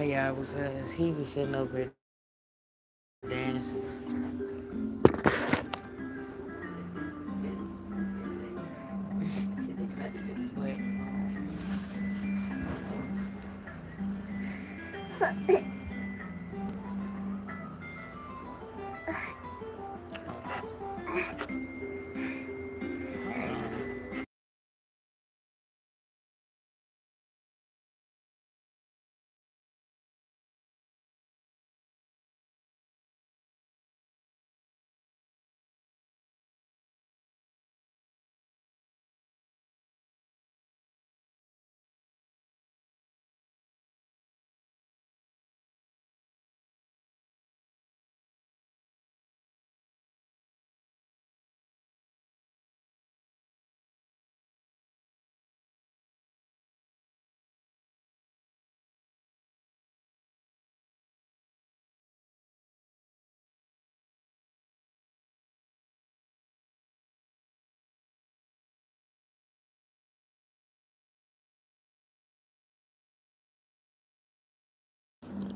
Yeah, because he was sitting up here dancing. But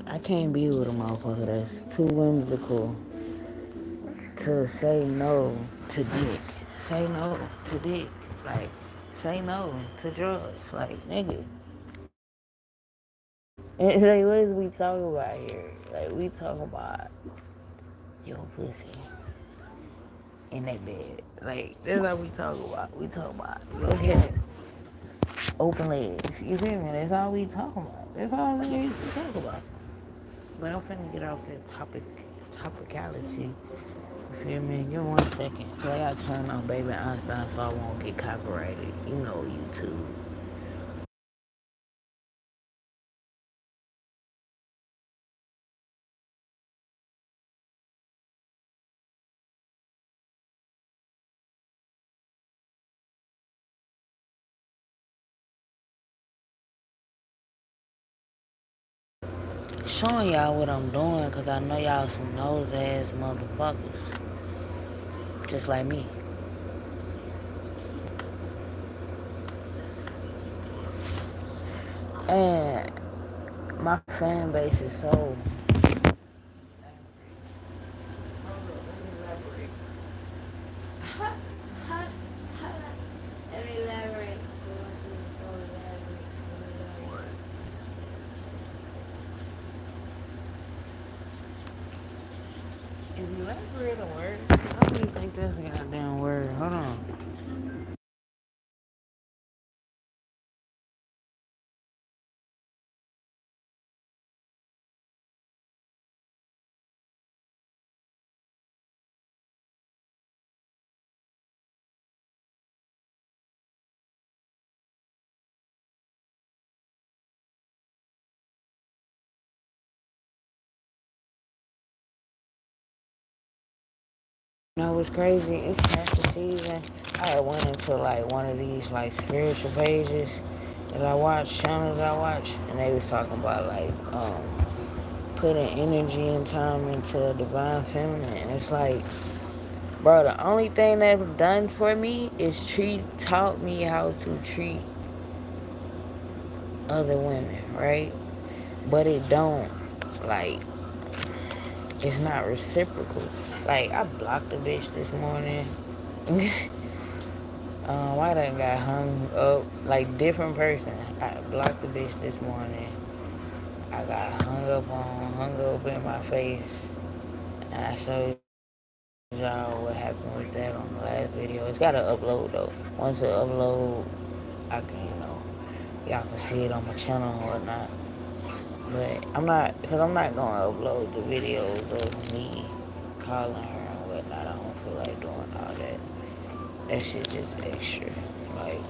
I can't be with a motherfucker that's too whimsical to say no to dick. Say no to dick. Like, say no to drugs. Like, nigga. It's like, what is we talking about here? Like, we talking about your pussy in that bed. Like, that's what we talk about. We talk about your cat, open legs. You feel me? That's all we talking about. That's all there is to talk about. But I'm finna get off that topicality. You feel me? Give me 1 second. Cause I gotta turn on Baby Einstein so I won't get copyrighted. You know YouTube. Showing y'all what I'm doing cause I know y'all some nose ass motherfuckers. Just like me. And my fan base is so. Let me elaborate. Is elaborate a word? I don't even think that's a goddamn word. Hold on. You know what's crazy? It's Cancer season. I had went into like one of these like spiritual pages that I watch, channels I watch, and they was talking about like putting energy and time into a divine feminine. And it's like, bro, the only thing that done for me is taught me how to treat other women, right? But it don't like it's not reciprocal. Like I blocked the bitch this morning. I done got hung up like different person. I blocked the bitch this morning. I got hung up in my face, and I showed y'all what happened with that on the last video. It's gotta upload though. Once it upload, I can y'all can see it on my channel and whatnot. But I'm not gonna upload the videos of me calling her and whatnot. I don't feel like doing all that. That shit just extra. Like,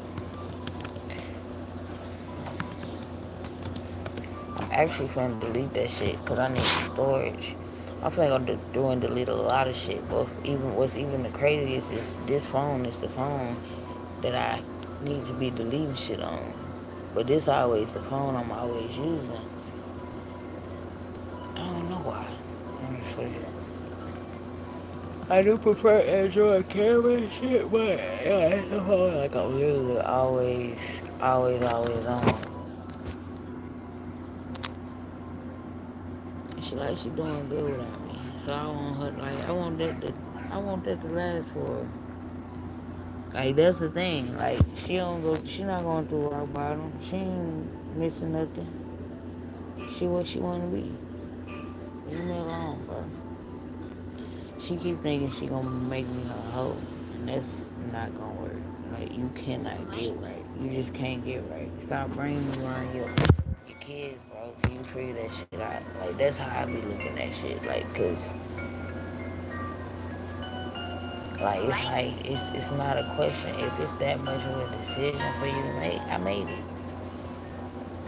I'm actually finna delete that shit because I need storage. I'm finna go through and delete a lot of shit. But even what's even the craziest is this phone is the phone that I need to be deleting shit on. But this always the phone I'm always using. I don't know why. Let me see. I do prefer Android camera and shit, but yeah, it's the phone like I'm literally always on. she like she doing good without me. So I want her like I want that to last for her. Like that's the thing. Like she not going through rock bottom. She ain't missing nothing. She what she wanna be. Leave me alone, bro. She keep thinking she gonna make me her hoe. And that's not gonna work. Like you cannot get right. You just can't get right. Stop bringing me around your kids, bro, till you figure that shit out. Like that's how I be looking at shit. It's not a question. If it's that much of a decision for you to make, I made it.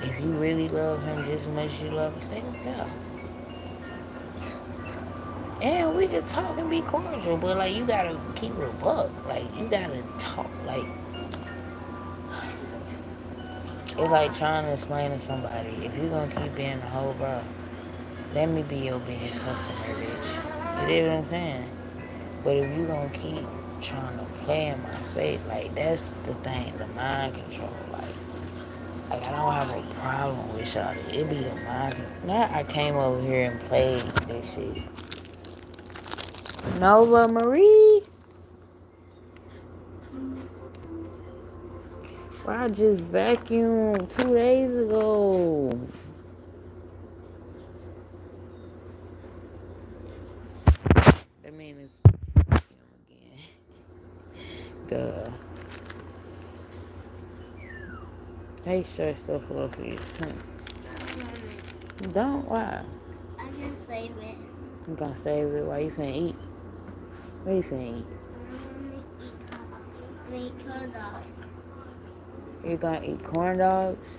If you really love him just as much as you love me, stay with him. And we could talk and be cordial, but like you gotta keep it a buck. Like you gotta talk. Like it's like trying to explain to somebody if you gonna keep being a hoe, bro. Let me be your biggest customer, bitch. You know what I'm saying? But if you gonna keep trying to play in my face, like that's the thing, the mind control. Like I don't have a problem with y'all. It be the mind control. Now I came over here and played this shit. Nova Marie. Bro, I just vacuumed 2 days ago. That mean it's again. Duh. They sure stuff up for you. Don't why? I can save it. You gonna save it while you finna eat? What you finna eat? I mean, corn dogs. You gonna eat corn dogs?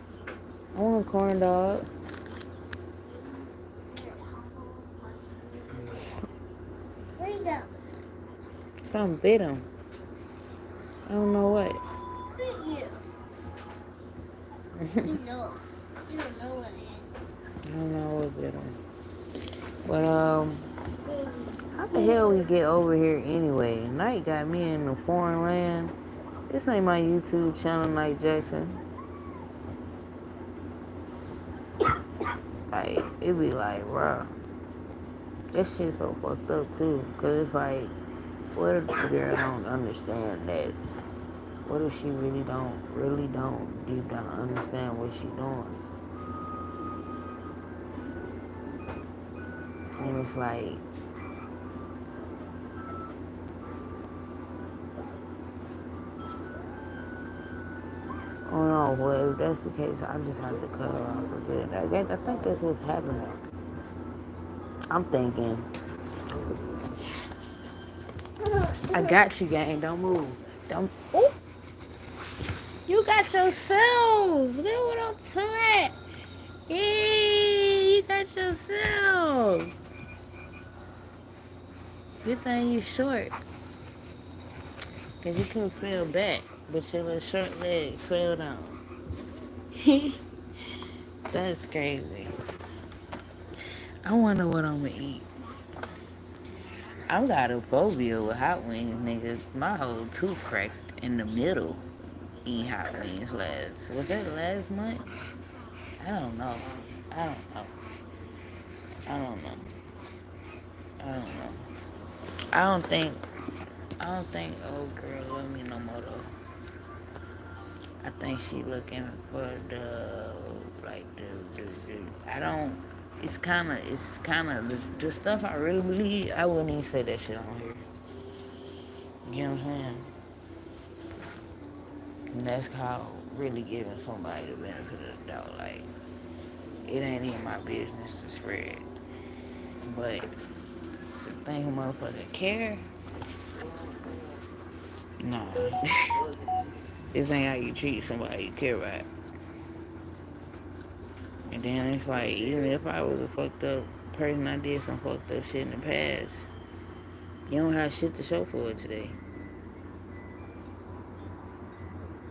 I want a corn dog. Wait up. Something bit him. I don't know what. Bit you. You know. You don't know what it I don't know what bit him. But how the hell we get over here anyway? Night got me in a foreign land. This ain't my YouTube channel, Night Jackson. Like it be like, bro, that shit so fucked up too. Cause it's like, what if the girl don't understand that? What if she really don't deep down understand what she doing? And it's like, oh no, well if that's the case, I just have to cut her off a bit. I think that's what's happening. I'm thinking, I got you, gang. Don't move. Don't. Ooh, you got yourself. Look what I'm saying. Yay, you got yourself. Good thing you short. Because you couldn't feel back. But your little short legs fell down. That's crazy. I wonder what I'm going to eat. I got a phobia with hot wings, nigga. My whole tooth cracked in the middle eating hot wings last. Was that last month? I don't know. I don't know. I don't know. I don't know. I don't think old girl love me no more though. I think she looking for the like the I don't. It's kind of the stuff I really believe. I wouldn't even say that shit on here. You know what I'm saying? And that's called really giving somebody the benefit of the doubt. Like it ain't even my business to spread. But the thing a motherfucker care, nah. This ain't how you treat somebody you care about. And then it's like, even if I was a fucked up person, I did some fucked up shit in the past, you don't have shit to show for it today.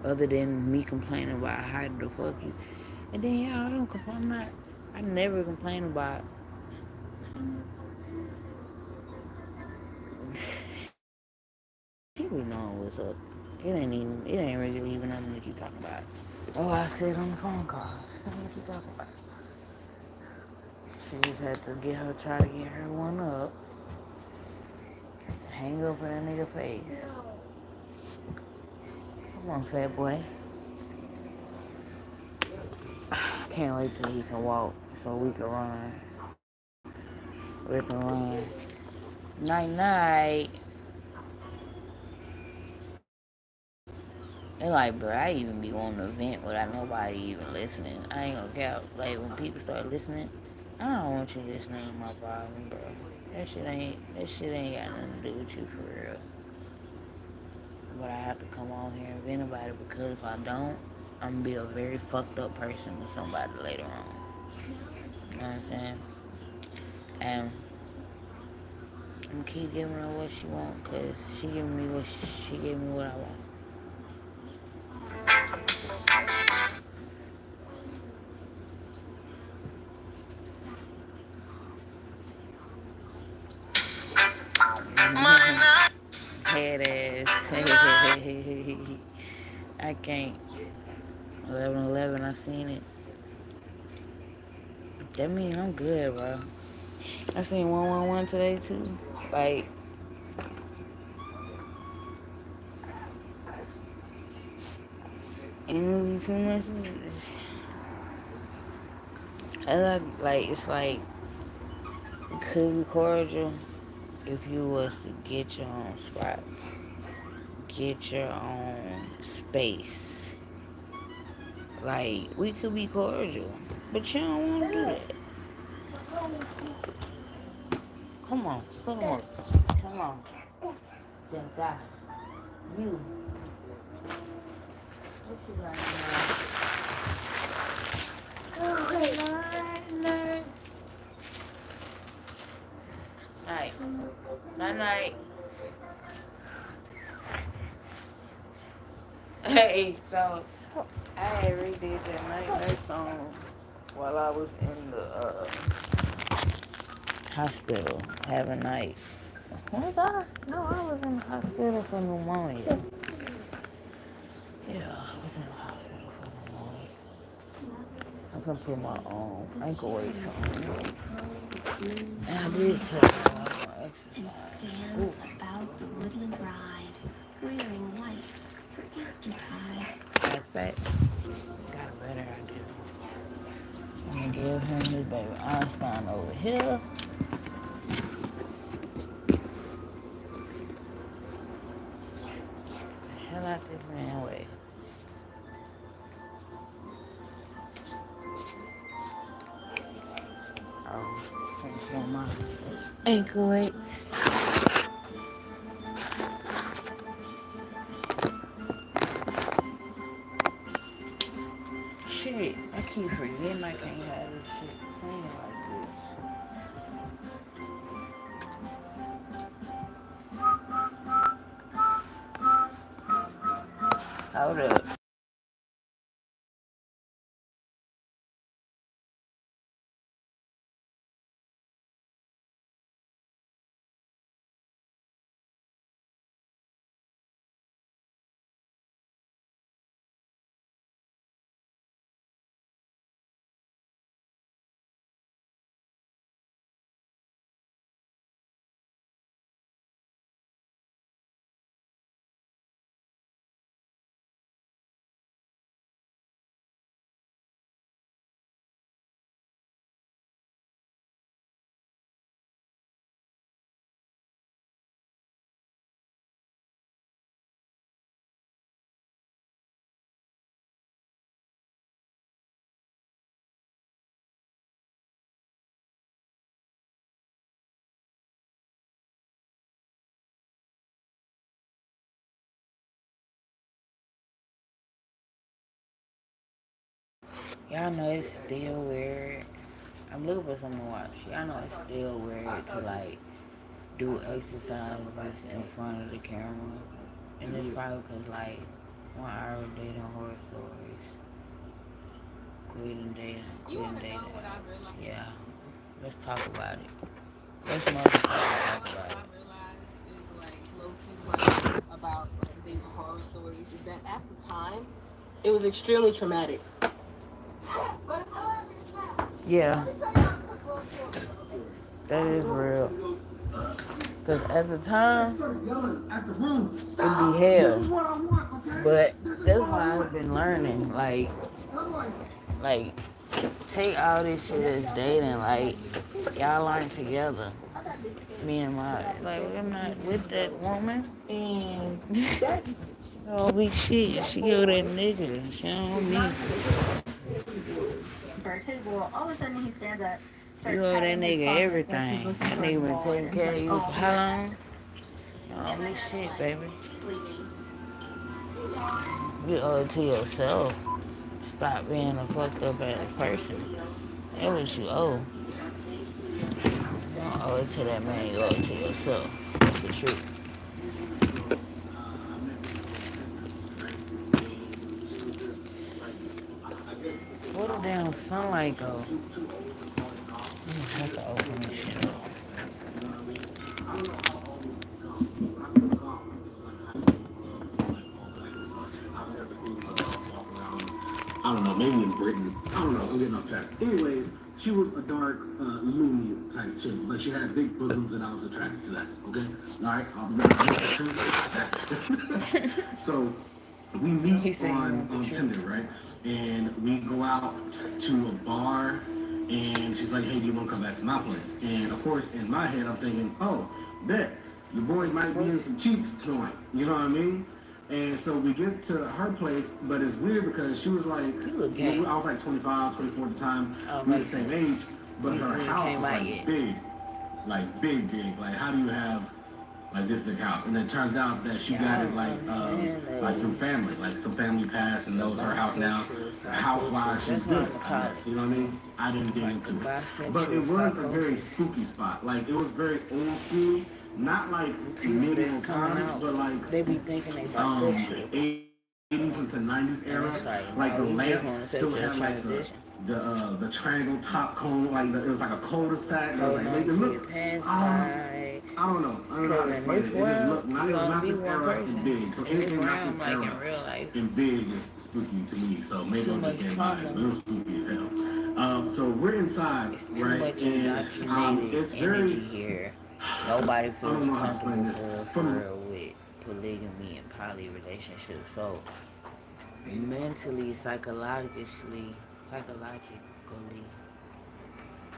Other than me complaining about how the fuck you. And then, yeah, I don't complain. I never complain about. She be knowing what's up. It ain't really even nothing that you talking about. Oh, I said on the phone call. What you talking about? She just had to try to get her one up, hang up in that nigga face. Come on, fat boy. Can't wait till he can walk so we can run. We can run. Night night. And like, bro, I even be on the vent without nobody even listening. I ain't gonna cap. Like, when people start listening, I don't want you listening to my problem, bro. That shit ain't got nothing to do with you for real. But I have to come on here and vent about it because if I don't, I'm gonna be a very fucked up person to somebody later on. You know what I'm saying? And I'm gonna keep giving her what she want because she gave me what I want. Head ass. I can't. 11:11. I seen it. That mean I'm good, bro. I seen 111 today too. Like, in two messages. Like it's like it could be cordial if you was to get your own spot, get your own space. Like we could be cordial, but you don't want to do that. Come on, come on, come on. Then God, you. What you got now? Night. Night night. Hey, so I had redid that night song while I was in the hospital having night. Was I? No, I was in the hospital for pneumonia. Yeah, I was in the hospital for pneumonia. I can put my ankle weights on. And I did tell you I was gonna exercise. Ooh. About the woodland ride, rearing white for Eastertide. Matter of fact, got a better idea. I'm gonna give him his baby Einstein over here. Hell out this man way. Oh, transform my ankle weights. Shit, I keep forgetting I can't have this shit singing like this. Hold up. Y'all know it's still weird. I'm looking for something to watch. Y'all know it's still weird to like do exercises in front of the camera. And it's probably because like 1 hour dating horror stories. Quitting dating. Yeah. Let's talk about it. Let's motherfucking talk about it. About these horror stories is that at the time it was extremely traumatic. Yeah. That is real. Cause at the time, it'd be hell. But that's why I've been learning. Like, take all this shit as dating. Like, y'all learn together. Me and like, I'm not with that woman. And oh, we shit. She go that nigga. She don't me. Well, all of a sudden he stands up, You starts owe that patting his nigga pockets like he's everything. looking That for his nigga been wallet. taking And care it's of like, you for oh, how long? You owe me shit, baby. sleeping. You owe it to yourself. Stop being a fucked up ass person. That's what you owe. You don't owe it to that man, you owe it to yourself. That's the truth. Where the damn sunlight go? I'm gonna have to open this shit up. I don't know, maybe in Britain. I don't know, I'm getting off track. Anyways, she was a dark, loony type chick, but she had big bosoms and I was attracted to that, okay? Alright, I'll be honest. So, we meet on Tinder, right? And we go out to a bar and she's like, hey, do you want to come back to my place? And of course, in my head, I'm thinking, oh, bet, your boy might be in some cheeks tonight. You know what I mean? And so we get to her place, but it's weird because she was like, I was like 25, 24 at the time. We were the same age, but her house was like big. Like big. Like, how do you have like this big house? And it turns out that she got it like through family, like some family passed and knows her house now. House-wise, she's good. You know what I mean? I didn't get into it, but it was a very spooky spot. Like it was very old school. Not like medieval times, but like they be thinking they bisexual. 80s into 90s era. Like the lamps still had like the triangle top cone, like it was like a cul-de-sac. It was like it looked. I don't know how to explain it. It just looked not this era and big. So anything not this era and big is spooky to me. So maybe I'm just getting biased, but it was spooky as hell. So we're inside, right? And it's very here. Nobody feels comfortable for real with polygamy and poly relationships. So mentally, psychologically,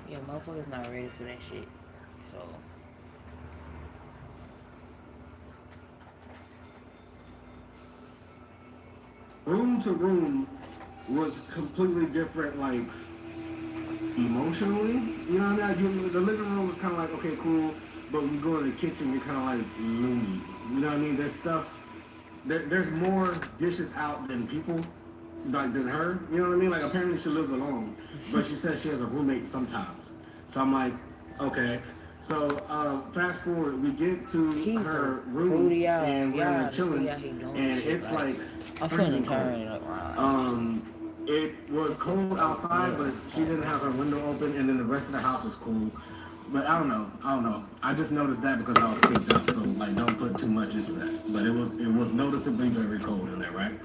yeah, motherfuckers not ready for that shit. So room to room was completely different, like emotionally. You know what I mean? Like, the living room was kind of like, okay, cool, but when you go in the kitchen, you're kind of like loony. You know what I mean? There's stuff. There's more dishes out than people, like than her. You know what I mean? Like apparently she lives alone, but she says she has a roommate sometimes. So I'm like, okay. So fast forward, we get to her room and we're chilling, and it's like freezing cold. It was cold outside, but she didn't have her window open, and then the rest of the house was cool. But I don't know. I just noticed that because I was picked up, so like don't put too much into that. But it was noticeably very cold in there, right?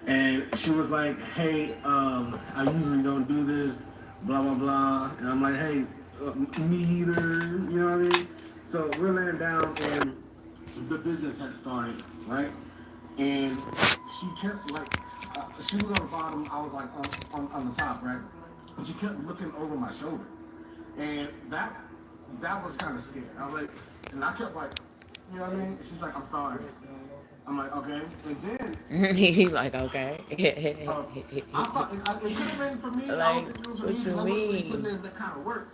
And she was like, hey, I usually don't do this, blah blah blah. And I'm like, hey, me either. You know what I mean? So we're laying down, and the business had started, right? And she kept like, she was on the bottom, I was like on the top, right? And she kept looking over my shoulder, and that was kind of scary. I was like, and I kept like, you know what I mean? She's like, I'm sorry. I'm like, okay. And then he's like, okay. I thought it could have been for me. Like, I don't think it was for what me. you I wasn't really mean? putting in that kind of work.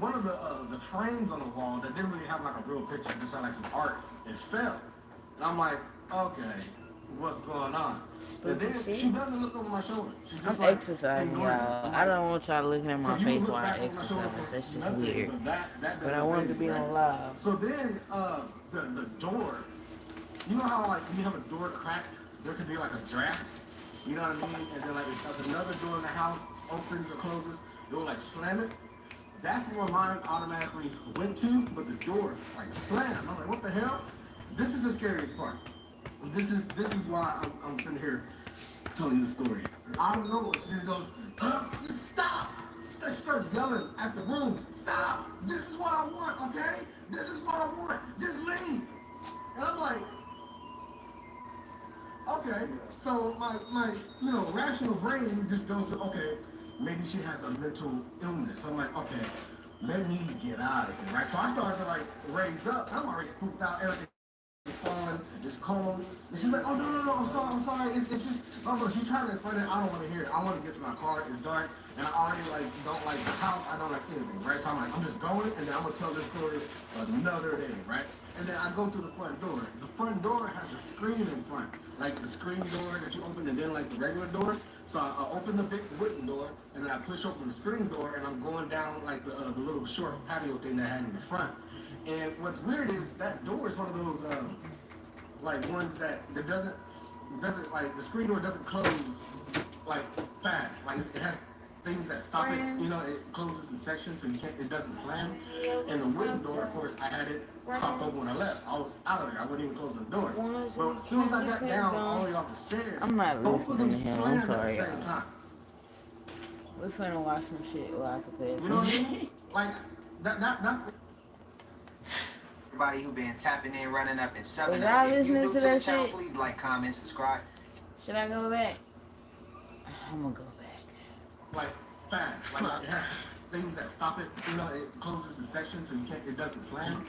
One of the frames on the wall that didn't really have like a real picture, just had like some art, it fell. And I'm like, okay, what's going on? And then she doesn't look over my shoulder. She just I'm like exercising, y'all. I don't want y'all looking at my face while I exercise. That's just weird. But I wanted to be on live. So then the door, you know how like when you have a door cracked, there could be like a draft. You know what I mean? And then like if another door in the house opens or closes, it will like slam it. That's where mine automatically went to, but the door like slammed. I'm like, what the hell? This is the scariest part. This is why I'm sitting here telling you the story. I don't know. She just goes, just stop. She starts yelling at the room. Stop. This is what I want. my rational brain just goes to, okay, maybe she has a mental illness. So I'm like, okay, let me get out of here, right? So I started to like raise up. I'm already spooked out. Everything is falling. It's cold. And she's like, oh no, I'm sorry. It's just, oh, she's trying to explain it. I don't want to hear it. I want to get to my car. It's dark, and I already like don't like the house. I don't like anything, right? So I'm like, I'm just going, and then I'm gonna tell this story another day, right? And then I go through the front door. The front door has a screen in front, like the screen door that you open, and then like the regular door. So I open the big wooden door, and then I push open the screen door, and I'm going down like the little short patio thing that I had in the front. And what's weird is that door is one of those like ones that doesn't like the screen door doesn't close like fast. Like it has things that stop it. It closes in sections, so it doesn't slam. And the wooden door, of course, I had it popped open when I left. I was out of there. I wouldn't even close the door. Well, as soon as I got down all the way off the stairs, I'm not both of them listening to him. I'm slammed at sorry, the same y'all. time. We finna watch some shit where I can pay You know what I attention. mean? Like that. Everybody who been tapping in, running up and subbing Was up. y'all If you listening new to to the that channel, shit? please like, comment, subscribe. Should I go back? I'm gonna go back. Like fast. Like it has things that stop it. It closes the section so it doesn't slam.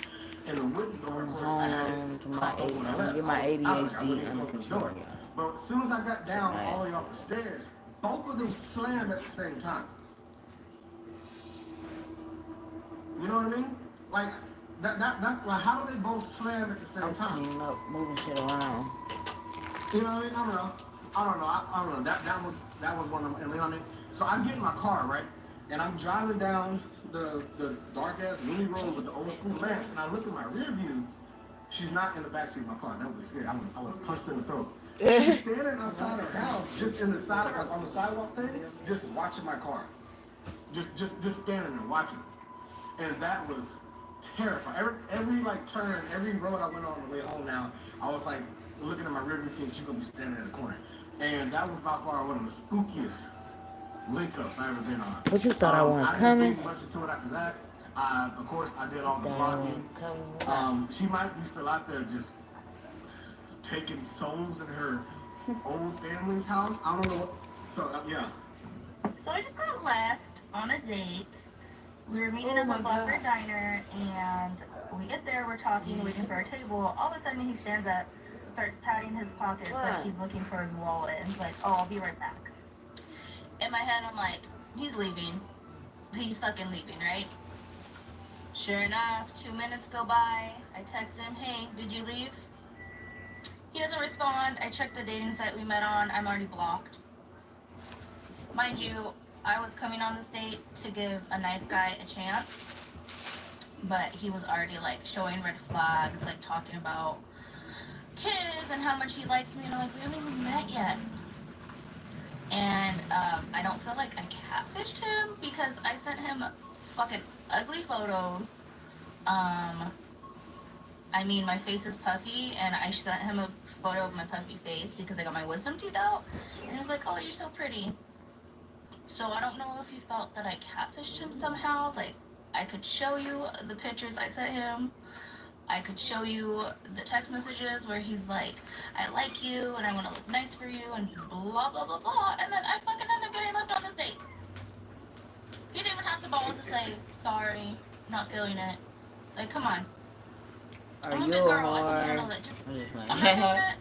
And the wooden door, of course, I had it To my popped open when I left. get my I was out of there. I ADHD wouldn't even under close the control, door. y'all. But as soon as I got down all the way off the stairs, both of them slammed at the same time. You know what I mean? Like that like how do they both slam at the same I'm time? cleaning up, moving shit around. You know what I mean? I don't know. That was one of them. You know what I mean? So I get in my car, right? And I'm driving down the dark ass mini road with the old school lamps, and I look at my rear view. She's not in the backseat of my car. That would be scary. I would have punched her in the throat. She's standing outside her house, just in the side, like on the sidewalk thing, just watching my car. Just standing there watching. And that was terrifying. Every like turn, every road I went on the way home now, I was like looking at my rear view seeing she's gonna be standing in the corner. And that was by far one of the spookiest link-ups I've ever been on. But you thought I wasn't I didn't coming? think much into it after that. Of course, I did all the That I blocking. wasn't coming. She might be still out there just taking souls in her old family's house. I don't know what. So, yeah. So I just got left on a date. We were meeting up at Blocker Diner, and we get there, we're talking, waiting for our table. All of a sudden, he stands up, starts patting his pockets like he's looking for his wallet, and he's like, oh, I'll be right back. In my head, I'm like, he's leaving. He's fucking leaving, right? Sure enough, 2 minutes go by. I text him, hey, did you leave? He doesn't respond. I check the dating site we met on. I'm already blocked. Mind you, I was coming on this date to give a nice guy a chance, but he was already like showing red flags, like talking about kids and how much he likes me, and I'm like, we haven't even met yet. And I don't feel like I catfished him because I sent him fucking ugly photos. I mean, my face is puffy, and I sent him a photo of my puffy face because I got my wisdom teeth out, and he was like, oh, you're so pretty. So I don't know if he felt that I catfished him somehow. Like, I could show you the pictures I sent him. I could show you the text messages where he's like, I like you, and I want to look nice for you, and blah, blah, blah, blah. And then I fucking end up getting left on this date. He didn't even have the balls to say, sorry, not feeling it. Like, come on. Are I'm a you big a girl, I can whore? handle it. I'm just like, I'm not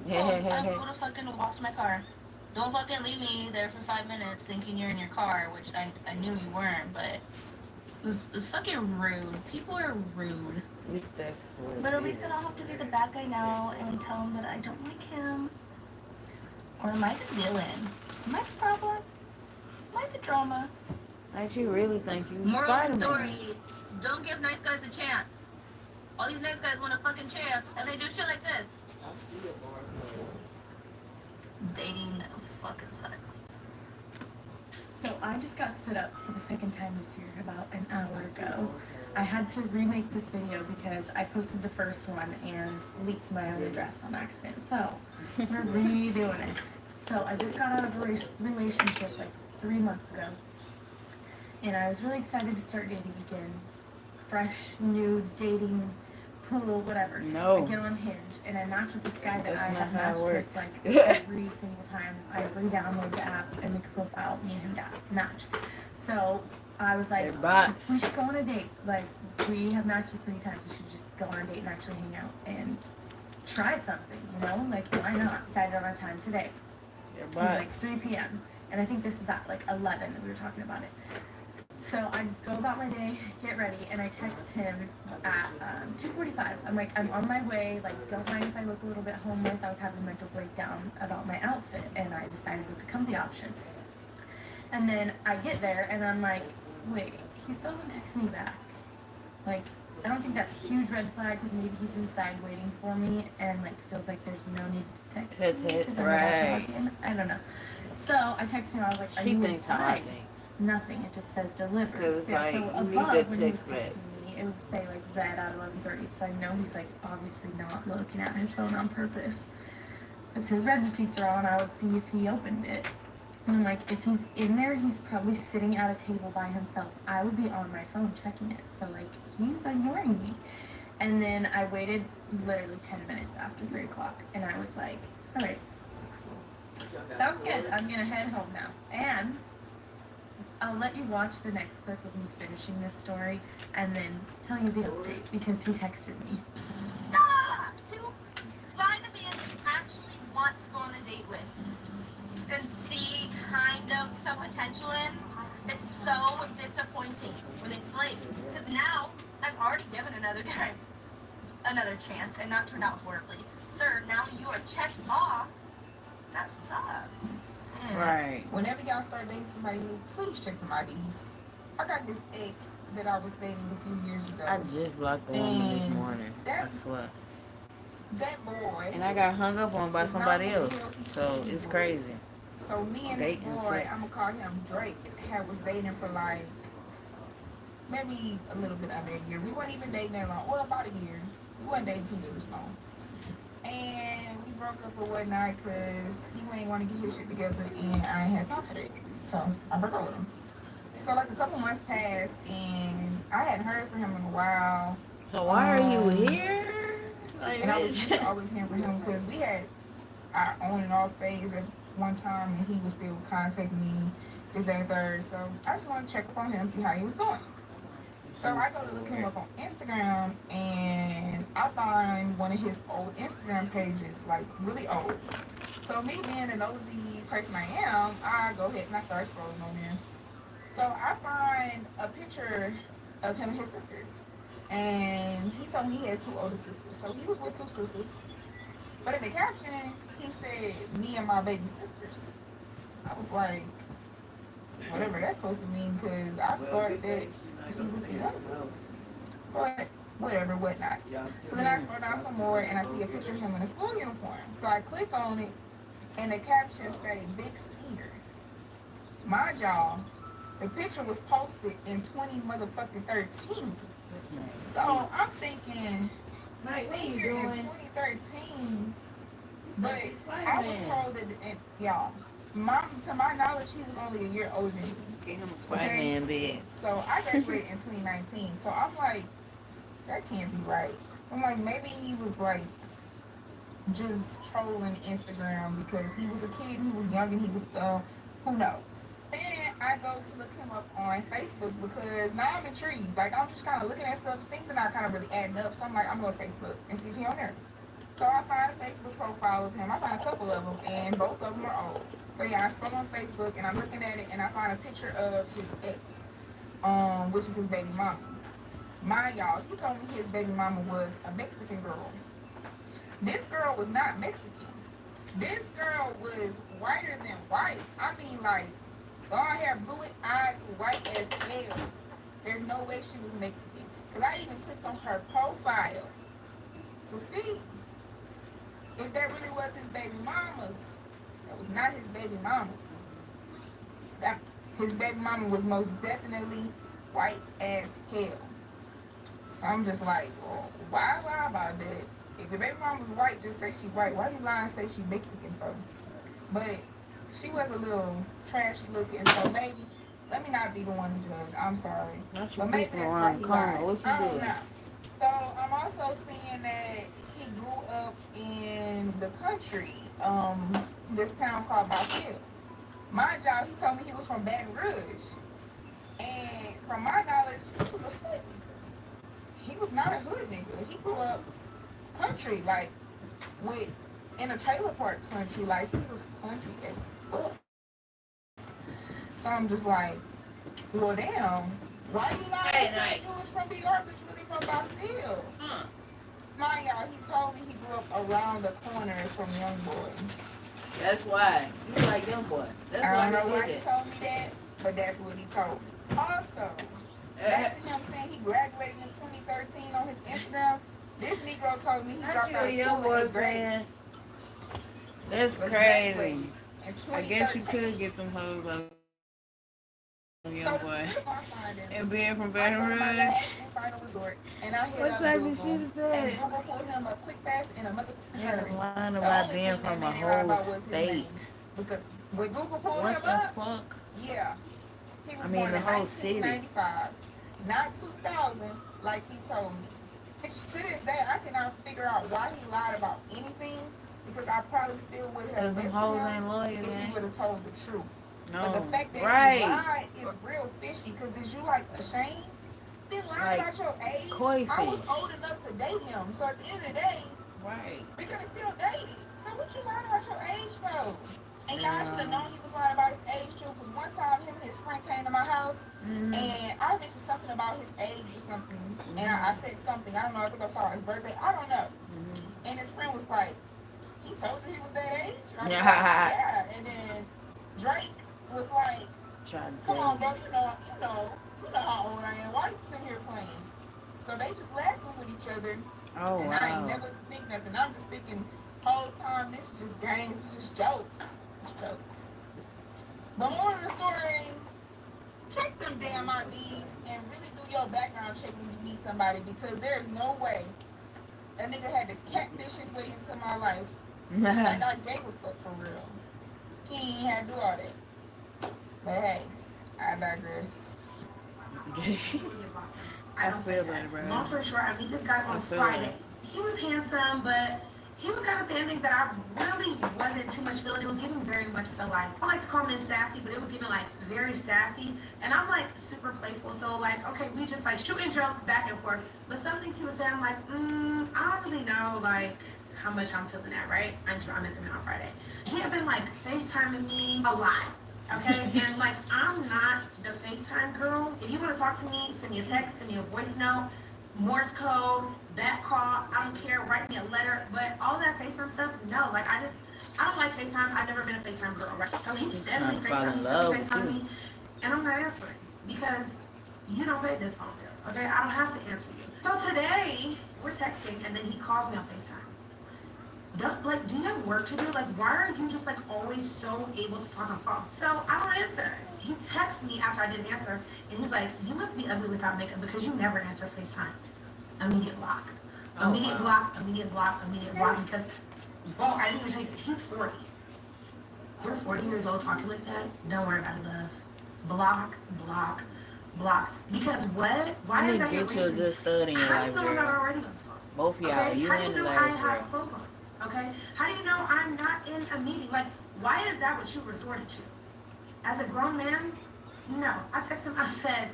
doing it. I would have fucking walked my car. Don't fucking leave me there for 5 minutes thinking you're in your car, which I knew you weren't, but it's fucking rude. People are rude. But at least I don't have to be the bad guy now and tell him that I don't like him. Or am I the villain? Am I the problem? Am I the drama? Like, you really think you Moral of the Spider-Man? story, don't give nice guys a chance. All these nice guys want a fucking chance, and they do shit like this. Dating fucking sucks. So I just got stood up for the second time this year about an hour ago. I had to remake this video because I posted the first one and leaked my own address on accident. So we're redoing it. So I just got out of a relationship like 3 months ago. And I was really excited to start dating again. Fresh, new dating Well, whatever. No. I get on Hinge and I match with this guy that That's I not have how it matched with works. like every single time I re-download the app and make a profile. Me and him match. So I was like, They're bots. we should go on a date. Like we have matched this many times. We should just go on a date and actually hang out and try something. You know, like why not? Decided on our time today. They're It was like bots. 3 p.m. And I think this was at like 11 that we were talking about it. So I go about my day, get ready, and I text him at 2:45. I'm like, I'm on my way. Like, don't mind if I look a little bit homeless. I was having a mental breakdown about my outfit, and I decided with the comfy option. And then I get there, and I'm like, wait, he still hasn't texted me back. Like, I don't think that's a huge red flag because maybe he's inside waiting for me and like feels like there's no need to text me. 'Cause I'm about to Right. walk in. I don't know. So I texted him. I was like, are She you thinks a lot inside? of things. Nothing. It just says delivered. 'Cause it's like, so you above need that when he was text back. texting me, it would say like read at 11:30. So I know he's like obviously not looking at his phone on purpose. Because his red receipts are on, I would see if he opened it. And I'm like, if he's in there, he's probably sitting at a table by himself. I would be on my phone checking it. So like he's ignoring me. And then I waited literally 10 minutes after 3 o'clock, and I was like, all right, sounds good. I'm gonna head home now. And I'll let you watch the next clip of me finishing this story and then tell you the update because he texted me. To find a man you actually want to go on a date with and see kind of some potential in, it's so disappointing when it's late. Because now I've already given another guy another chance and not turned out horribly. Sir, now you are checked off. That sucks. Right. Whenever y'all start dating somebody new, please check them IDs. I got this ex that I was dating a few years ago. I just blocked the woman this And morning. I swear. That boy. And I got hung up on by is not somebody who the else. hell he So said he it's was. crazy. So me and this Dating boy, sex. I'm gonna call him Drake, was dating for like maybe a little bit under a year. We weren't even dating that long. Well, about a year. We weren't dating too long. And we broke up or whatnot because he ain't want to get his shit together and I ain't had time for that. So I broke up with him. So like a couple months passed and I hadn't heard from him in a while. So why are you here? Like, And I was bitch. used to always hearing from him because we had our on and off phase at one time and he was still contacting me this, that, and third. So I just wanted to check up on him, see how he was doing. So I go to look him up on Instagram and I find one of his old Instagram pages, like really old. So me being the nosy person I am, I go ahead and I start scrolling on there. So I find a picture of him and his sisters. And he told me he had 2 older sisters. So he was with 2 sisters. But in the caption, he said, me and my baby sisters. I was like, whatever that's supposed to mean, because I thought that he was the others. But whatever, whatnot. So then I scroll down some more and I see a picture of him in a school uniform. So I click on it and the caption say Big Senior. Mind y'all, the picture was posted in 13. So I'm thinking, senior in 2013, but I was told that, and y'all, to my knowledge, he was only a year older than me. Get him a Spider-Man bed. So I graduated in 2019. So I'm like, that can't be right. So I'm like, maybe he was like just trolling Instagram because he was a kid and he was young and he was who knows. Then I go to look him up on Facebook because now I'm intrigued. Like I'm just kind of looking at stuff, things are not kind of really adding up. So I'm like, I'm going to Facebook and see if he's on there. So I find a Facebook profile of him. I find a couple of them and both of them are old. So yeah, I scroll on Facebook and I'm looking at it and I find a picture of his ex, which is his baby mama. Mind y'all, he told me his baby mama was a Mexican girl. This girl was not Mexican. This girl was whiter than white. I mean, like, blonde hair, blue eyes, white as hell. There's no way she was Mexican. Because I even clicked on her profile. So see, if that really was his baby mama's, that was not his baby mama's. His baby mama was most definitely white as hell. So I'm just like, well, why lie about that? If your baby mama was white, just say she white. Why you lying and say she Mexican for? But she was a little trashy looking, so maybe, let me not be the one to judge. I'm sorry. But maybe that's why he lied. I don't know. So I'm also seeing that he grew up in the country, this town called Brazil. Mind y'all, he told me he was from Baton Rouge. And from my knowledge, he was a hood nigga. He was not a hood nigga. He grew up country, like, with, in a trailer park country. Like, he was country as fuck. So I'm just like, well, damn. Why you lying to say you was from New York, but you really from Brazil? Mind y'all, he told me he grew up around the corner from Young Boy. That's why. You like Young Boy. That's I why don't know why he he did told me that, but that's what he told me. Also, back to him saying he graduated in 2013 on his Instagram. This Negro told me he dropped out of school in 8th grade. That's Was crazy. graduated in I guess you 2013. could get them hoes on Young So Boy. this is I find him. And being from I Baton go to my Rouge. last and final resort, and I hit What up type of Google, shit is and that? Google pulled him up quick, fast, in a motherfucking You're hurry. lying The about only being thing that from a made me lie whole about was his state. name. Because when Google pulled What him the up, fuck? yeah, he was I mean, born the in whole city. 1995, not 2000, like he told me. Which, to this day, I cannot figure out why he lied about anything, because I probably still would have Because them messed hoes with him ain't loyal, if he man. would have told the truth. No. But the fact that he Right. lied is real fishy, because is you like ashamed? Been lying Like, about your age. koi I was fish. old enough to date him, so at the end of the day, Right. we could have still dated. So what you lying about your age for? And y'all should have Yeah. known he was lying about his age too, because one time him and his friend came to my house, Mhm. and I mentioned something about his age or something, and I said something, I don't know, I think I saw his birthday, I don't know. And his friend was like, he told you he was that age? I was like, yeah. And then Drake was like, Trying to come tell on, you. bro, you know how old I am. Why you sitting here playing? So they just laughing with each other, Oh, and I ain't wow. never think nothing. I'm just thinking, whole time, this is just games, it's just jokes. It's jokes. But more of the story, check them damn IDs and really do your background check when you meet somebody, because there's no way a nigga had to catfish his way into my life. Like I gave a fuck for real. He ain't had to do all that. But hey, I digress. I don't feel think that, bro. Long story short, I meet this guy on feel Friday. He was handsome, but he was kind of saying things that I really wasn't too much feeling. It was giving very much so like, I like to call men sassy, but it was giving like very sassy. And I'm like super playful, so like, okay, we just like shooting jokes back and forth. But some things he was saying, I'm like, I don't really know like how much I'm feeling that, right? I met the man on Friday. He had been like FaceTiming me a lot. Okay, and like I'm not the FaceTime girl. If you want to talk to me, send me a text, send me a voice note, Morse code, that call, I don't care, write me a letter. But all that FaceTime stuff, no. Like I don't like FaceTime. I've never been a FaceTime girl, right? So he steadily FaceTime me, and I'm not answering because you don't pay this phone bill. Okay, I don't have to answer you. So today we're texting, and then he calls me on FaceTime. Do you have work to do? Like, why are you just like always so able to talk on the phone? So I don't answer. He texts me after I didn't answer, and he's like, you must be ugly without makeup because you never answer FaceTime. Immediate block. Immediate block, immediate block, immediate block, because, well, I didn't even tell you, he's 40. You're 40 years old talking like that? Don't worry about it, love. Block, block, block. Because what? Why I is need that to your get you a reason? good stud in your How do life, you know I'm not girl. already on the phone? Both of y'all, Okay? you How do and you the know I last have girl. clothes on? Okay? How do you know I'm not in a meeting? Like, why is that what you resorted to? As a grown man, no. I texted him, I said,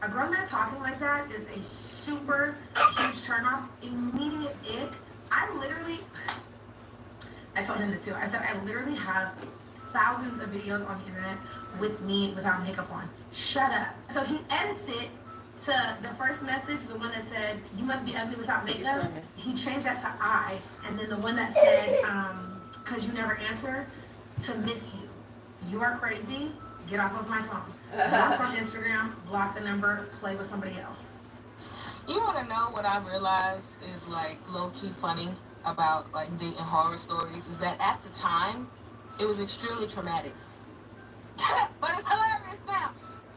a grown man talking like that is a super huge turnoff. Immediate ick. I told him this too. I said, I literally have thousands of videos on the internet with me without makeup on. Shut up. So he edits it to the first message, the one that said, you must be ugly without makeup. He changed that to I. And then the one that said, because you never answer, to miss you. You are crazy. Get off of my phone. Block from Instagram, block the number, play with somebody else. You want to know what I realized is like low-key funny about like dating horror stories is that at the time, it was extremely traumatic. But it's hilarious now.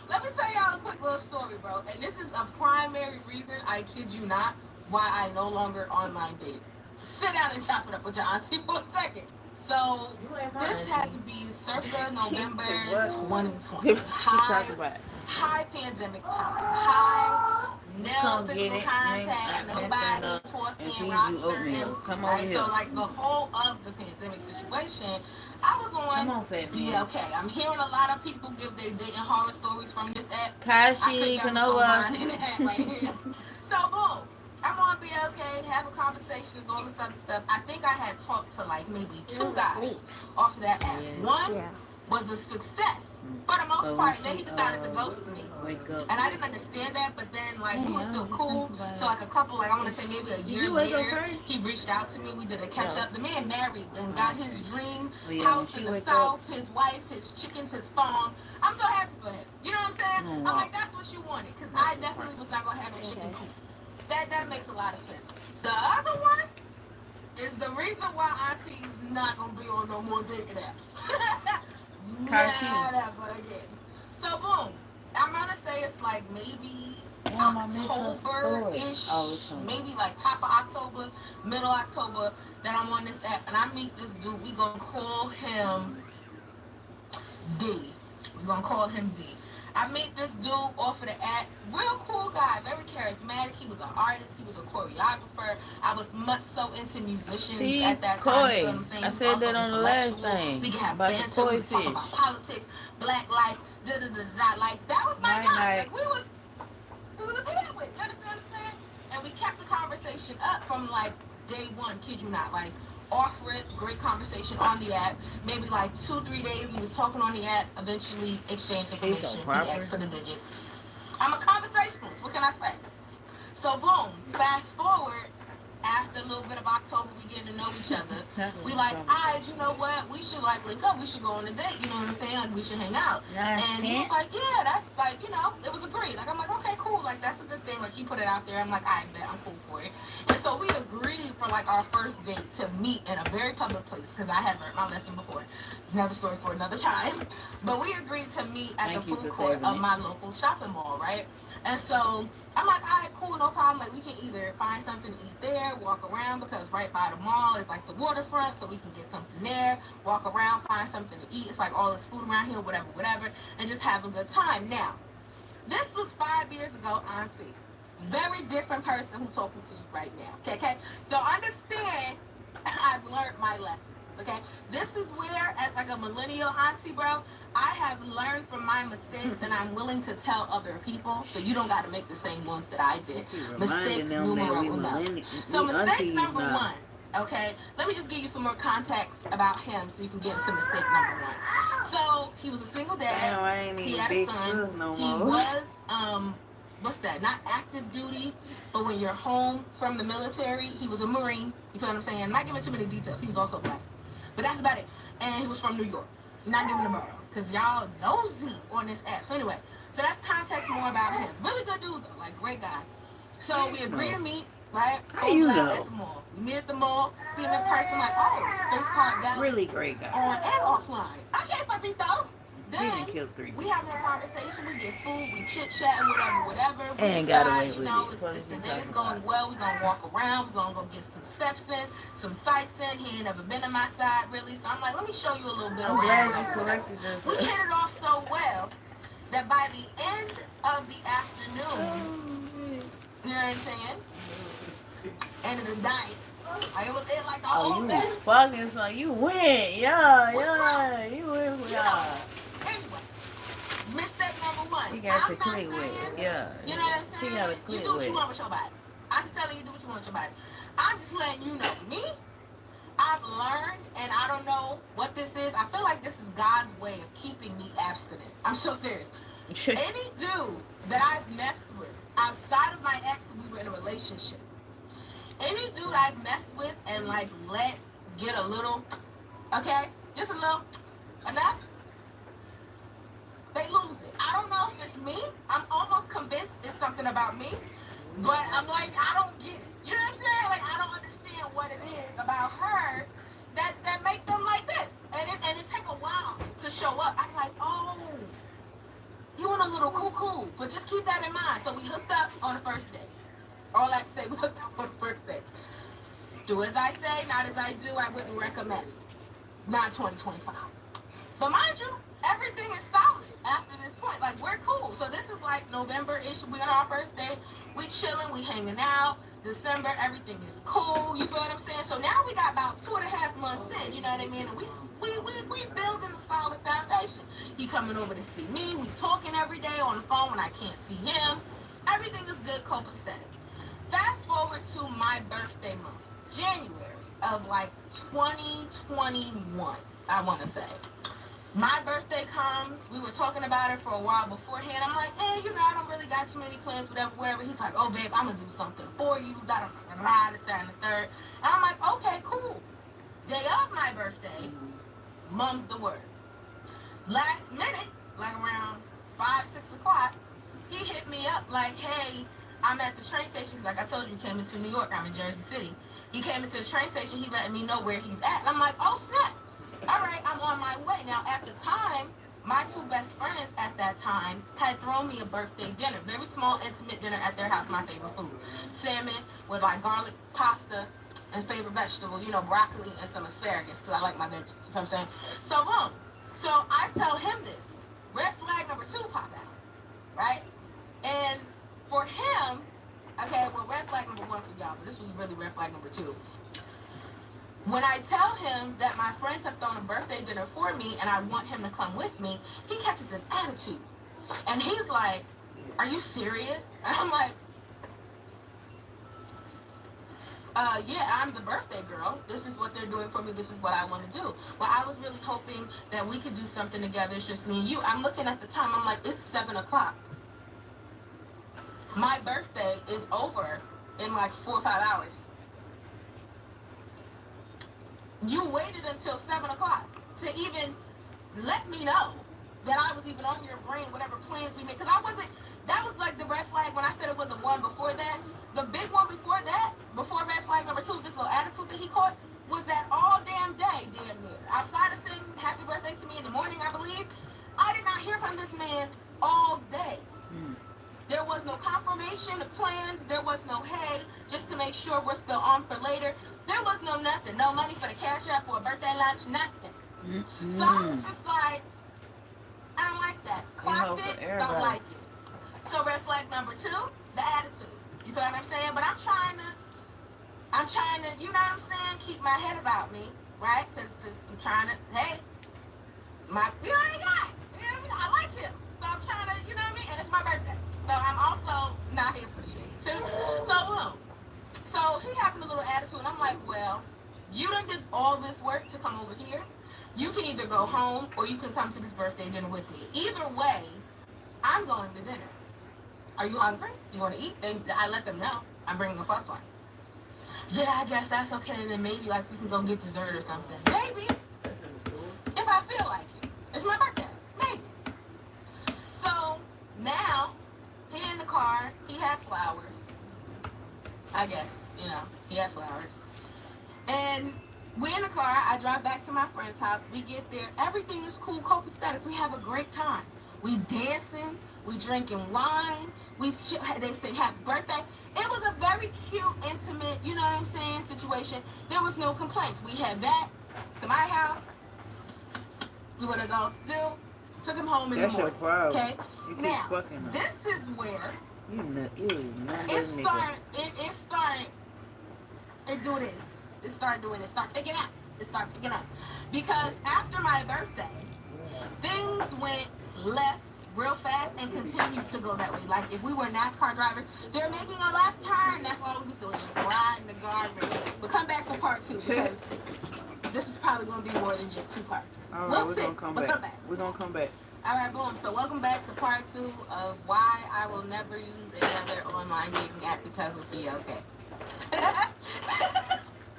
Let me tell y'all a quick little story, bro. And this is a primary reason, I kid you not, why I no longer online date. Sit down and chop it up with your auntie for a second. So, this had to be circa November 2020. High pandemic time. High no Come get physical it. contact, Mess nobody that up talking, and feed rock you certain, oatmeal. Come over right? here. So like the whole of the pandemic situation, I was Come going, on, fat yeah, man. okay. I'm hearing a lot of people give their dating horror stories from this app. I could Kashi, never Canova. co-sign in that right here. So boom. I'm on be okay, having conversations, all this other stuff. I think I had talked to like maybe two guys off of that app. Yes. One Yeah. was a success for the most But when part, and then she he decided to ghost me. wake up. And I didn't understand that, but then like we Hey, were I still was just cool. thinking about So it. like a couple, like I want to say maybe a Did year you wake up later, first? he reached out to me. We did a catch up. The man married and got his dream Oh yeah, when house she in the wake south, up. his wife, his chickens, his farm. I'm so happy for him. You know what I'm saying? Oh, I'm wow. like, that's what you wanted, because I definitely was not gonna have no chicken Okay. coop. That makes a lot of sense. The other one is the reason why Auntie's not gonna be on no more dating apps. Never again. So boom. I'm gonna say it's like maybe Damn, I missed her story. October-ish, Oh, it's coming. maybe like top of October, middle October, that I'm on this app and I meet this dude. We gonna call him D. We're gonna call him D. I meet this dude off of the app. Real cool guy, very charismatic. He was an artist, he was a choreographer. I was much so into musicians See, at that time. You know koi. what I'm saying? I He was said that also on the last intellectual. thing We could have about the banter, koi we could talk fish. about politics, black life, da da da da. Like that was my Night guy. night. Like we was here with. You understand what I'm saying? And we kept the conversation up from like day one, kid you not. Like off rip, great conversation on the app. Maybe like 2-3 days we was talking on the app, eventually exchanged information. He asked for the digits. I'm a conversationalist, what can I say? So boom, fast forward, after a little bit of October, we getting to know each other. We like, alright, you know what? We should like link up. We should go on a date. You know what I'm saying? Like we should hang out. And he was like, yeah, that's like, you know, it was agreed. Like I'm like, okay, cool. Like that's a good thing. Like he put it out there. I'm like, I bet I'm cool for it. And so we agreed for like our first date to meet in a very public place because I had learned my lesson before. Another story for another time. But we agreed to meet at the food court of my local shopping mall, right? And so I'm like, all right, cool, no problem. Like, we can either find something to eat there, walk around, because right by the mall is like the waterfront, so we can get something there, walk around, find something to eat. It's like all this food around here, whatever, and just have a good time. Now, this was 5 years ago, Auntie. Very different person who's talking to you right now. Okay? So understand, I've learned my lessons. Okay? This is where, as like a millennial auntie, bro, I have learned from my mistakes and I'm willing to tell other people so you don't got to make the same ones that I did. Mistake numero uno. So mistake number one, okay? Let me just give you some more context about him so you can get into mistake number one. So he was a single dad. He had a son. He was, what's that? Not active duty, but when you're home from the military, he was a Marine. You feel what I'm saying? I'm not giving too many details. He was also black. But that's about it. And he was from New York. Not giving a borough. Because y'all nosy on this app. So anyway, so that's context more about him. Really good dude though. Like, great guy. So we agreed to meet, right? How you know? At the mall. We meet at the mall. See him in person. Like, oh, face card valid. Really great guy. On and offline. Okay, papito. He Then didn't kill 3 we having a conversation, we get food, we chit chatting, whatever. We and got away decide, with you know, it. it's the day is going well. We're gonna walk around. We're gonna go get some steps in, some sights in. He ain't never been to my side really, so I'm like, let me show you a little bit. I'm glad you corrected yourself. We hit it off so well that by the end of the afternoon, you know what I'm saying? End of the night. Like it was like the whole you day. fucking son. You went. Yeah. You went for y'all. Anyway, mistake number one. She got to I'm not click with saying, it. Yeah. you know what I'm saying? She got to You click do what with you it. want with your body. I'm just telling you, do what you want with your body. I'm just letting you know. Me, I've learned, and I don't know what this is. I feel like this is God's way of keeping me abstinent. I'm so serious. Any dude that I've messed with outside of my ex, we were in a relationship. Any dude I've messed with and like let get a little, okay, just a little, enough, they lose it. I don't know if it's me. I'm almost convinced it's something about me, but I'm like, I don't get it. You know what I'm saying? Like, I don't understand what it is about her that make them like this. And it take a while to show up. I'm like, oh, you want a little cuckoo, but just keep that in mind. So we hooked up on the first day. All that to say, we hooked up on the first day. Do as I say, not as I do. I wouldn't recommend it. Not 2025. But mind you, everything is solid after this point. Like, we're cool. So this is like November-ish. We're on our first day. We chilling, we hanging out. December, everything is cool. You feel what I'm saying? So now we got about 2.5 months in. You know what I mean? And we building a solid foundation. He coming over to see me. We talking every day on the phone when I can't see him. Everything is good, copacetic. Fast forward to my birthday month, January of like 2021, I want to say. My birthday comes. We were talking about it for a while beforehand. I'm like, you know, I don't really got too many plans, whatever. He's like, oh, babe, I'm going to do something for you. This, that, and the third. And I'm like, okay, cool. Day of my birthday, mum's the word. Last minute, like around 5, 6 o'clock, he hit me up like, hey, I'm at the train station. Like I told you, he came into New York. I'm in Jersey City. He came into the train station. He letting me know where he's at. And I'm like, oh, snap. All right, I'm on my way. Now, at the time, my 2 best friends at that time had thrown me a birthday dinner. Very small, intimate dinner at their house, my favorite food. Salmon with like garlic pasta and favorite vegetable, you know, broccoli and some asparagus, because I like my veggies. You know what I'm saying? So, boom. So I tell him this. Red flag number 2 pop out, right? And for him, okay, well, red flag number 1 for y'all, but this was really red flag number 2. When I tell him that my friends have thrown a birthday dinner for me and I want him to come with me, he catches an attitude. And he's like, are you serious? And I'm like, yeah, I'm the birthday girl. This is what they're doing for me. This is what I want to do. Well, I was really hoping that we could do something together. It's just me and you. I'm looking at the time. I'm like, it's 7 o'clock. My birthday is over in like 4 or 5 hours. You waited until 7 o'clock to even let me know that I was even on your brain, whatever plans we made. Because that was like the red flag when I said it was a 1 before that. The big one before that, before red flag number 2, this little attitude that he caught, was that all damn day, damn near. Outside of saying happy birthday to me in the morning, I believe, I did not hear from this man all day. There was no confirmation of plans. There was no, hey, just to make sure we're still on for later. There was no nothing. No money for the cash app or a birthday lunch, nothing. So I was just like, I don't like that. Clocked it, don't like it. So red flag number 2, the attitude. You feel what I'm saying? But I'm trying to, you know what I'm saying, keep my head about me, right? Because I'm trying to, hey, you already got it. You know what I mean? I like him. So I'm trying to, you know what I mean? And it's my birthday. So I'm also not here for the shit. So boom. So he having a little attitude, and I'm like, well, you done did all this work to come over here. You can either go home or you can come to this birthday dinner with me. Either way, I'm going to dinner. Are you hungry? You want to eat? I let them know. I'm bringing a plus one. Yeah, I guess that's okay. Then maybe like we can go get dessert or something. Maybe. If I feel like it. It's my birthday. Maybe. So now he in the car. He had flowers. I guess, you know, he had flowers. And we in the car. I drive back to my friend's house. We get there. Everything is cool, copacetic. We have a great time. We dancing. We drinking wine. They sing happy birthday. It was a very cute, intimate, you know what I'm saying, situation. There was no complaints. We had back to my house. Do what adults do. Took him home in the morning. Okay? Now, this is where it started doing it. Start picking up. Because after my birthday, things went left real fast and continued to go that way. Like if we were NASCAR drivers, they're making a left turn. That's all we was doing, just riding the guardrail. We'll come back for part 2 because this is probably going to be more than just 2 parts. All right, we're going to come back. We're going to come back. All right, boom. So welcome back to part 2 of why I will never use another online dating app because of the okay.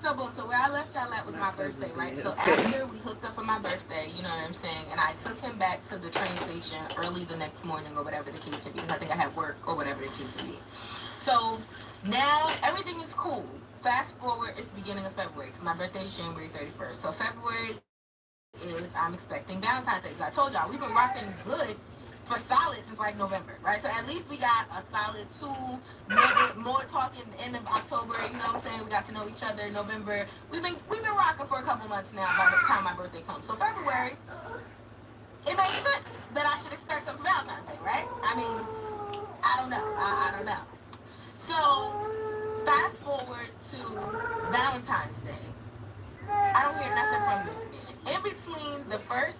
So boom, so where I left y'all at was my birthday, right? So after we hooked up for my birthday, you know what I'm saying, and I took him back to the train station early the next morning or whatever the case may be, because I think I had work or whatever the case may be. So now everything is cool. Fast forward, it's the beginning of February, because my birthday is January 31st. So February is, I'm expecting Valentine's Day. So I told y'all, we've been rocking good for solid since like November, right? So at least we got a solid 2, maybe more talking at the end of October, you know what I'm saying? We got to know each other in November. We've been rocking for a couple months now by the time my birthday comes. So February, it makes sense that I should expect something for Valentine's Day, right? I mean, I don't know. I don't know. So fast forward to Valentine's Day. I don't hear nothing from this man. In between the first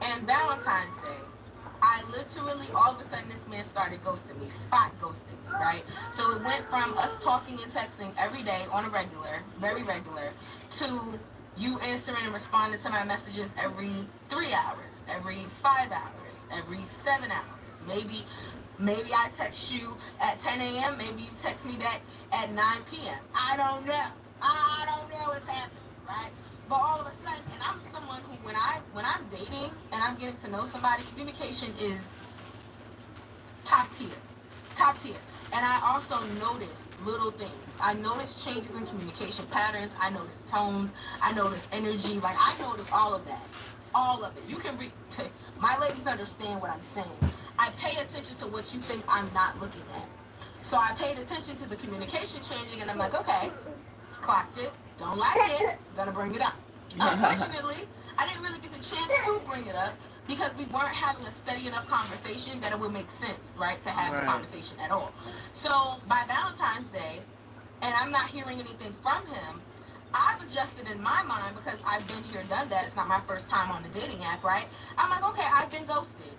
and Valentine's Day, I literally, all of a sudden, this man started ghosting me, spot ghosting me, right? So it went from us talking and texting every day on a regular, very regular, to you answering and responding to my messages every 3 hours, every 5 hours, every 7 hours. Maybe I text you at 10 a.m., maybe you text me back at 9 p.m. I don't know. I don't know what's happening, right? But all of a sudden, and I'm someone who, when I'm dating and I'm getting to know somebody, communication is top tier, top tier. And I also notice little things. I notice changes in communication patterns. I notice tones. I notice energy. Like I notice all of it. You can read. My ladies understand what I'm saying. I pay attention to what you think I'm not looking at. So I paid attention to the communication changing, and I'm like, okay, clocked it. Don't like it. Gonna bring it up. Unfortunately, I didn't really get the chance to bring it up because we weren't having a steady enough conversation that it would make sense, right, to have the conversation at all. So by Valentine's Day, and I'm not hearing anything from him, I've adjusted in my mind because I've been here, done that. It's not my first time on the dating app, right? I'm like, okay, I've been ghosted.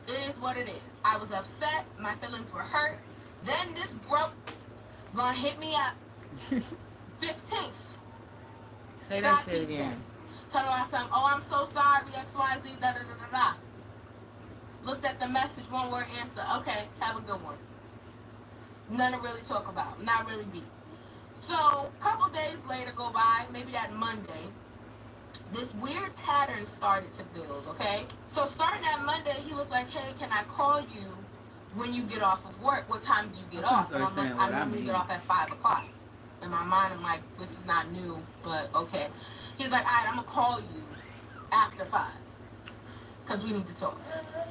It is what it is. I was upset. My feelings were hurt. Then this broke gonna hit me up 15th. Say that shit again. Talking about something, oh, I'm so sorry, XYZ, da da da da da. Looked at the message, one word answer. Okay, have a good one. Nothing to really talk about. Not really deep. So, a couple days later go by, maybe that Monday, this weird pattern started to build, okay? So starting that Monday, he was like, hey, can I call you when you get off of work? What time do you get off? And I'm like, I normally get off at 5 o'clock. In my mind, I'm like, this is not new, but okay. He's like, all right, I'm going to call you after 5 because we need to talk.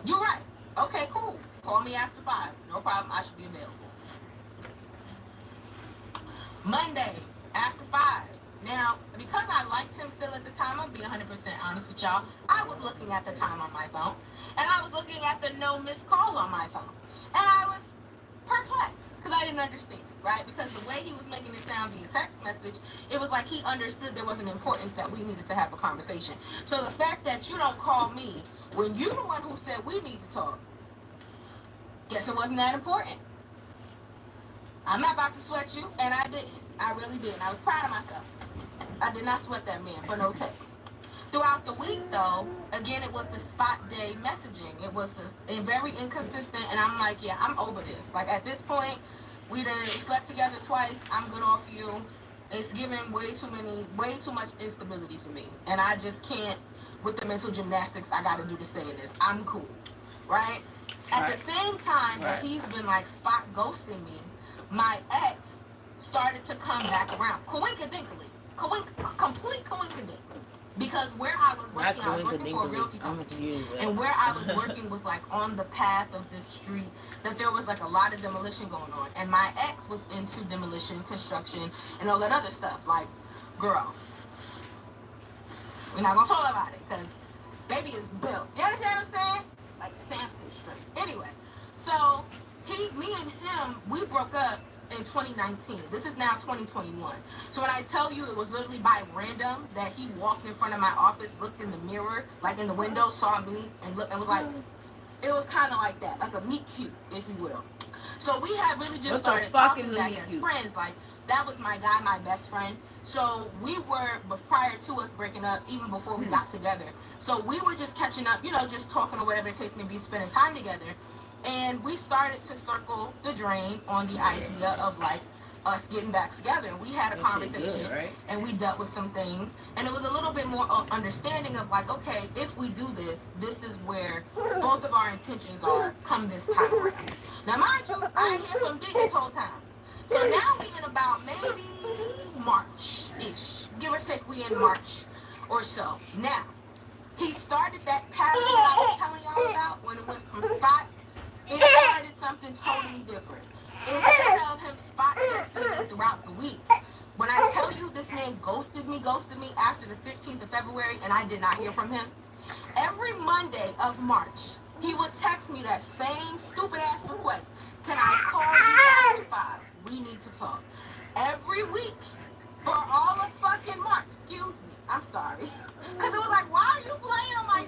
You're right. Okay, cool. Call me after 5. No problem. I should be available. Monday, after 5. Now, because I liked him still at the time, I'll be 100% honest with y'all, I was looking at the time on my phone, and I was looking at the no missed calls on my phone. And I was perplexed, because I didn't understand, right? Because the way he was making it sound via text message, it was like he understood there was an importance that we needed to have a conversation. So the fact that you don't call me when you're the one who said we need to talk, guess it wasn't that important. I'm not about to sweat you, and I didn't. I really didn't. I was proud of myself. I did not sweat that man for no text. Throughout the week, though, again, it was the spot day messaging. It was very inconsistent, and I'm like, yeah, I'm over this. Like, at this point, we done slept together twice. I'm good off you. It's giving way too much instability for me. And I just can't, with the mental gymnastics I got to do to stay in this. I'm cool, right? At the same time that he's been, like, spot ghosting me, my ex started to come back around. Complete coincidence. Because where I was working for a realty company. And where I was working was like on the path of this street that there was like a lot of demolition going on. And my ex was into demolition, construction, and all that other stuff. Like, girl, we're not gonna talk about it because baby is built. You understand what I'm saying? Like Samson straight. Anyway, so me and him, we broke up in 2019. This is now 2021. So when I tell you it was literally by random that he walked in front of my office, looked in the mirror, like in the window, saw me, and looked and was like, it was kind of like that, like a meet cute, if you will. So we had really just started talking back as friends. Like, that was my guy, my best friend. So we were, but prior to us breaking up, even before we got together. So we were just catching up, you know, just talking or whatever the case may be, spending time together. And we started to circle the drain on the idea of like us getting back together. And we had a conversation, and we dealt with some things. And it was a little bit more understanding of like, okay, if we do this, this is where both of our intentions are come this time around. Now, mind you, I ain't hear from D this whole time. So now we in about maybe March-ish. Give or take, we in March or so. Now, he started that pattern that I was telling y'all about when it went from spot. It started something totally different. Instead of him spot texting me throughout the week, when I tell you this man ghosted me after the 15th of February and I did not hear from him, every Monday of March, he would text me that same stupid ass request. Can I call you after 5? we need to talk. Every week for all of fucking March. Excuse me. I'm sorry. Because it was like, why are you playing on my